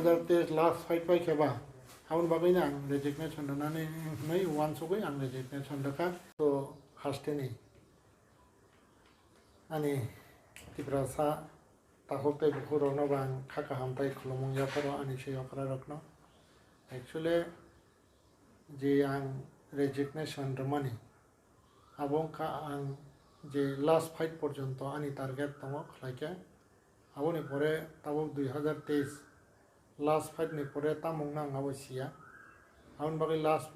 2023 last fight पाइ खेबा हाउन बागैनो आं रेजिगनेशन होनानै नै वानसुगै आं रेजिगनेशन दोखा तो हास्टेनि आनि तिप्रा सा ताखोते बुखुरनो बां खाका हामताय खुलुमं याफोरो आनि सेयाफोरा रखनो एक्चुअली जे आं रेजिगनेशन रमानि आबंका आं जे लास्ट फाइट पर्यन्त आनि टार्गेट दङ खलाइके आबोनि परे ताबो 2023 लास्ट फाइट नि परे तामुंना आं आबसिया आउन बागै लास्ट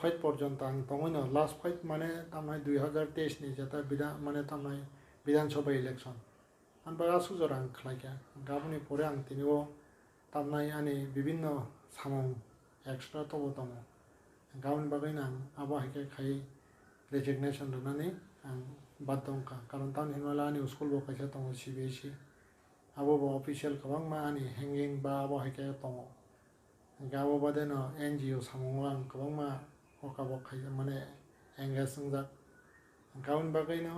फाइट पर्यन्त आं दङनो लास्ट फाइट माने तामनाय 2023 नि जेता माने तामनाय विधानसभा इलेक्शन आं बागा सुजर आं खलाइके गाबोनि परे आं तिनिओ तामनाय आनि विभिन्न सामं एक्सट्रा तबो दङ गाबोनि बागैनो आं आबो हाइके खाइ रेजिगनेशन दोनानै आं बाद दंखा कारण तामनि हिमाला आनि स्कुल बो खायसा दङ CBSE आबो अफिशियल गोबां मा आनि हेंगिं बा आबो हाइके दङ गाबो बादेनो NGO सामङो आं गोबां मा हकाबो खायसा माने एंगेज संजाक गाबोनि बागैनो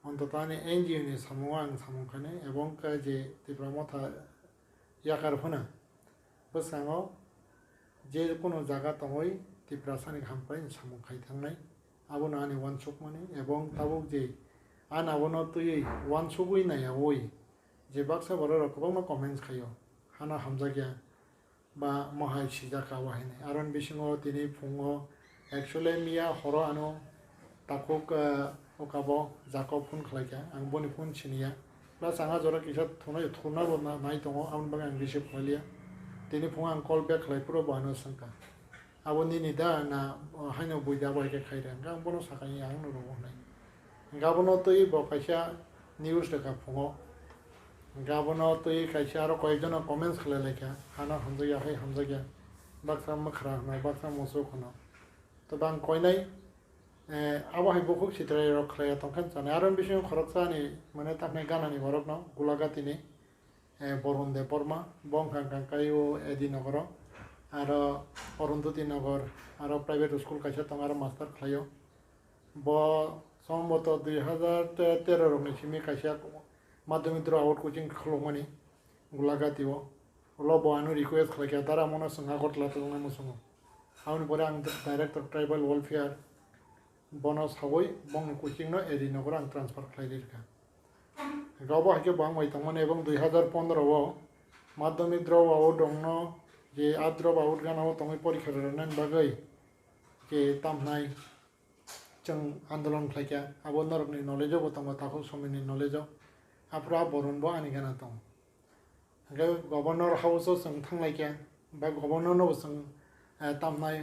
अन्तत आनि NGO नि सामङो आं सामंखाने एबं का जे तिप्रा मथा याकार फोना बसाङो जे कोनो जागा दङै तिप्रा सानि खामपाय सामंखाय थांनाय आबोनो आनि वानसुक माने एबं ताबुक जे आन आबोनो तुयै वानसुकui नाया ओइ जे बाक्सा बरो गोबां मा कमेन्ट्स खायो हाना हामजागिया बा महाय सिजाका वाहिनाय आरन बिसिङो तिनि फुङो एक्चुअली मिया हरो आनो ताकुक ओकाबो जाको फुन खलाइका आं बनि फुन सिनिया प्लास आंहा जरा किसा थुनाबो नाय दङ आउन बागै आं रिसिभ खालिया तिनि फुङा आं कल बेक खालायपुरो बानो संका आबो निनि दा ना हाइनो बुइदा बायके खाइरे आं बनो साखाय आं नुरो होनाय गाबोनो तै बकाइसा निउज देखा फुङो गाबोनो तै खायसा आरो कयजन कमेन्ट्स खालायलायका हाना हामजागिया हाय हामजागिया बाक्सा मखरा ना बाक्सा मोसो खनो तो बां कयनाय आबो हाय बखौ सिद्राय रखलाया तंखान जाने आरो बिसिं खरकसानि माने तापनाय गानानि बरक न गुलागातिनि बुधो देबबर्मा बंखांकायो एदि नगर आरो अरुंधति नगर आरो प्राइवेट स्कुल खायसा दं आरो मास्टार खालायो ब सम्भवत 2013 रंनि सिमि खायसा माध्यमिक आउट कोचिं खलमनि गुलागातिओ लबो आनु रिक्वेस्ट खालायका दारा मना संगा गटला तंना मुसुङो आउन परे आं डाइरेक्टर ट्राइबल वेलफेयर बनो सावै बंग कोचिं न एदि नगर आं ट्रान्सफर खालायलिरका गावबो हाइके बां वाइ तंमोन एबं 2015 ओ माध्यमिक द्रव आउट दंनो जे आद्रव आउट गानाव तंगै परीक्षा रनान बागै जे तामनाय जों आन्दोलन खालायका आबो नरकनि नलेजो बो तंगो ताखौ समिनि नलेजो आफ्रा बरनबो आनि गाना दं गभर्नर हाउस जों थांलायका बा गभर्नर नो जों तामनाय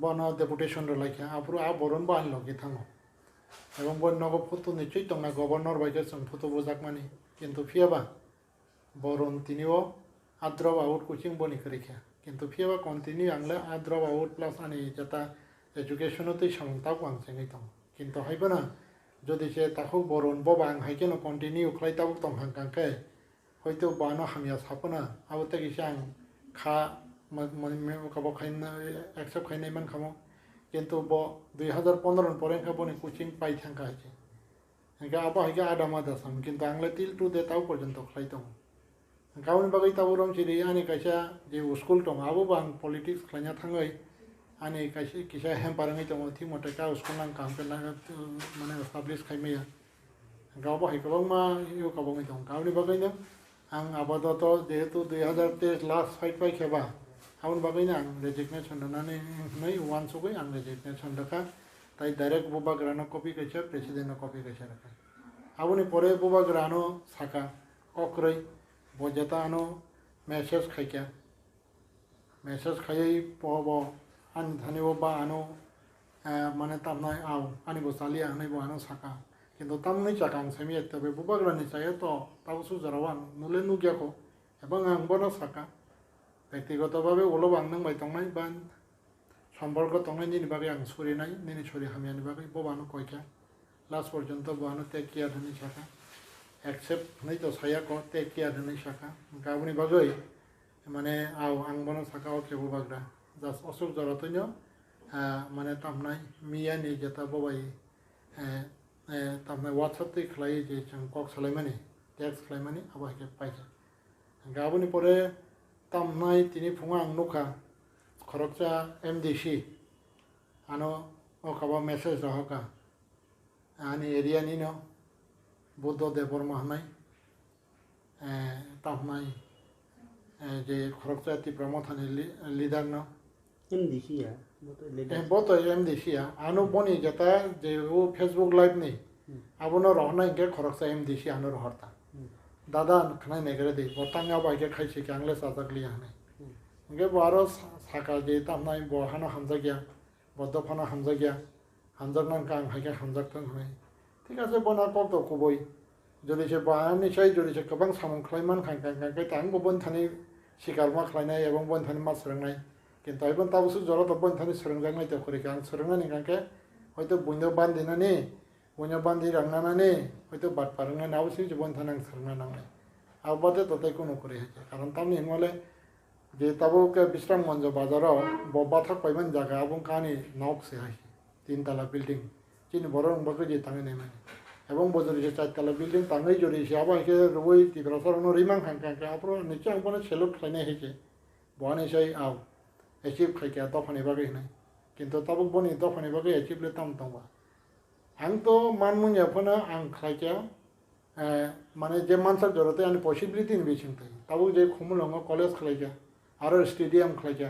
बनो डेपुटेशन रलायका आफ्रो आ बरनबो आनि लगे थाङो एबं बन्नगो फटो निश्चय दंना गभर्नर बायके जों फटो बोजाक मानि किन्तु फियाबा बरन तिनिओ आद्रव आउट कोचिं बनि करिका किन्तु फियाबा कन्टिन्यू आंले आद्रव आउट प्लस आनि जता एजुकेशन तै सामंता को आं सेङै दं किन्तु हायबना जदि से ताखौ बरन बो बां हायकेनो कन्टिन्यू खलायताबो तंखांकांके हयतो बानो हामिया सापना आबोते किसा आं खा मे कबो खायना एक्सेप्ट खायनाय मान खामो किन्तु बो 2015 परे का बनि कोचिं पाइ थांका हायके एका आबो हायके आदा मादा साम किन्तु आंले टिल टु दे ताव पर्यन्त खलाय दं गावनि बागै ताबो रम सिरि आनि कायसा जे स्कुल दं आबो बां पलिटिक्स खलायना थाङै आनि कायसे किसा हेम्पारङै दङ थि मते का स्कुल आं काम पेना माने एस्टाब्लिश खायमैया गावबो हाय गोबां मा इउ गावबाङै दं गावनि बागैनो आं आबादत जेहेतु 2023 लास्ट फाइट पाइ खेबा आउन बागैनो आं रेजिगनेशन दोनानै नै वानसुगै आं रेजिगनेशन दोखा ताइ डाइरेक्ट बुबा ग्रानो कपि कैसा प्रेसिडेन्ट कपि कैसा रखा आबोनि परे बुबा ग्रानो साका कक्रै बजेता आनो मेसेज खायका मेसेज खायै पबो आन धानिबो बा आनो माने तामनाय आव आनि बसालि आंनै बो आनो साका किन्तु तामनै चाका आं सेमि एत्तबे बुबा ग्रानि चायो तो ताबसु जरावा नुले नुगियाखौ एबं आं बनो साका व्यक्तिगतभावे उलो आं नंबाय तंनाय बा सम्पर्क तंनाय निनि बागै आं सुरिनाय निनि सुरि हामियानि बागै बबानो कयका लास्ट पर्यन्त बानो टेक केयार होनि साका एक्सेप्ट नै तो साया को टेक केयार होनि साका गावनि बागै माने आव आं बनो साका ओके बुबाग्रा जास असुक जरातैनो माने तामनाय मियानि जेता बबाय तामनाय WhatsApp तै खलाय जे जों कक सलायमानि टेक्स्ट खलायमानि आबो हायके Paika Gabuni pore tamnai tini phungang nukha khorokcha MDC ano okaba message rahoka ani area ni no Budho Debbarma Noh tamnai je khorokcha Tipra Motha leader no MDC ya boto MDC ya ano boni jata je Facebook live ni abono rohna inge khorokcha MDC ano rohta Dada khana negre de botanga ba ke khai che angle sa tak liya ne inge baro saka je tamnai bo hana hamza gya bodo phana hamza gya hamzak nan kang hai ke hamzak tan hai ঠিক আছে বনা কত কবই যদি সে বাহানি চাই যদি সে গোबां সামং খাইমান খাং খাং খাং তাং বন Thani শিকার মা খাইনাय এবং বন থানি মা সরংनाय কিন্তু আইবন তাবসু জরা তো বন থানি সরংজাংनाय তো করি কাং সরংनाय কাংকে হয়তো বইনো বান্দিনানি বইনো বান্দি রাংনানানি হয়তো বাট পারংनाय নাবসি বন থানাং সরংনা নাংनाय আবাদে ততাই কোনো করে আছে কারণ তামনি হিমালে যে তাবুকে বিশ্রাম মঞ্চ বাজারাও ববা থাক পাইমান জায়গা এবং কানি নক সে হাই তিনতলা বিল্ডিং চিনি বরং বাকে যে তাঙে নেমে এবং বজরি যে চারতলা বিল্ডিং তাঙে জড়িয়েছে আবার একে রবই তীব্র সরণ রিমাং খাঙ্কাঙ্কে আপর নিচে আঙ্কনে সেলুট খাইনে হেছে বহানি সাই আও এচিভ খাইকে দফানি বাকে নাই কিন্তু তাবুক বনি দফানি বাকে এচিভলে তাম তামবা আং তো মানমুনি এফোনো আং খাইকে মানে যে মানসার জড়তে আনি পসিবিলিটি বিচিং তাই তাবুক যে খুমুলঙ্গ কলেজ খাইকে আরো স্টেডিয়াম খাইকে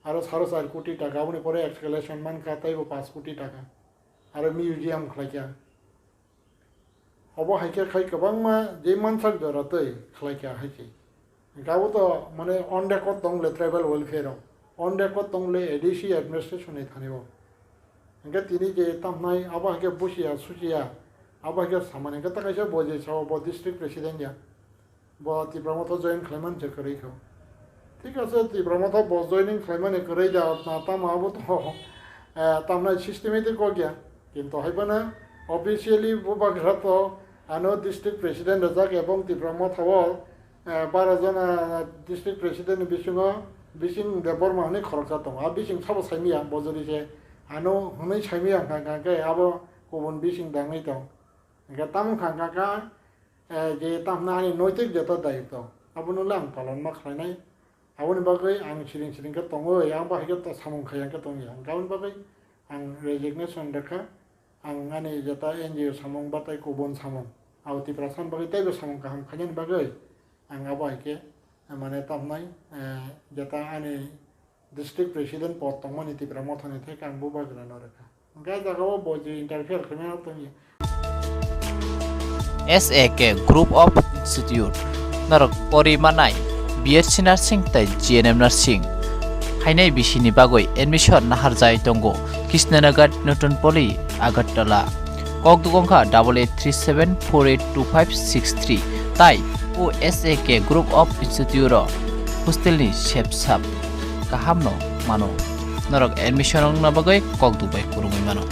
আরো 4.5 কোটি টাকা উনি পরে এক্সকেলেশন মান খাতাইবো 5 কোটি টাকা आरो मिउजियाम खालायखा अब हाइके खाय गोबां मा जे मानसाक जरातै खालायखा हाइके गाबोथ' माने अन रेकर्ड दंले ट्राइबल वेलफेयाराव अन रेकर्ड दंले एडिसि एडमिनिस्ट्रेशननि थानायाव ओंखाय तिनि जे तामनाय अब हाइके बुसिया सुसिया अब हाइके सामाने ओंखाय ताकायसो बजे साव ब डिस्ट्रिक्ट प्रेसिडेंट या ब Tipra Motha जयन खालायमान जोकरैखौ ঠিক আছে Tipra Motha ब जयनिं खालायमान एकरै जा ना तामाबोथ' तामनाय सिस्टेमेटिक को गया কিন্তু হাইবানা অফিসিয়ালি বুবাগ্রাত আনো ডিস্ট্রিক্ট প্রেসিডেন্ট রাজাক এবং Tipra Motha 12 জন ডিস্ট্রিক্ট প্রেসিডেন্ট বিচিং দেববর্মা হনে খরচা দं আর বিচিং সাবো সাইমিয়া বজরিছে আনো হনে সাইমিয়া কাঙ্কাকে আবো গুবুন বিচিং দাঙै दं একা তাম কাঙ্কাকা যে তামনানি নৈতিক যত দায়িত্ব আবনো লাং পালন मा खालायनाय आबोनि बागै आं सिरिं सिरिंखौ दङ आं बाहायखौ सामं खायाखौ दङ आं गावनि बागै आं रेजिगनेशन देखा आं आंनि जता एनजिओ सामं बाथाय गुबुन सामं आव Tipra सान बागै ताइबो सामं गाहाम खायनि बागै आं आबायके माने तामनाय जता आंनि डिस्ट्रिक्ट प्रेसिडेंट पद दंमोन Tipra Motha नि थाखाय आं बुबाग्रानो रेखा ओंखाय जागाव बजे इंटरफेयर खालामनाय दं SAK Group of Institute Narok Porimanai BSc Nursing tai GNM Nursing Hainai Bishini Bagoi Admission Naharjai Tongo Kishnanagar Newton Poly Agartala Kok Dugongkha 8837482563 Tai OSAK Group of Institute Hostelni Shepsap Kahamno Mano Narok Admission Nabagoi Kok Dubai Kurungui Mano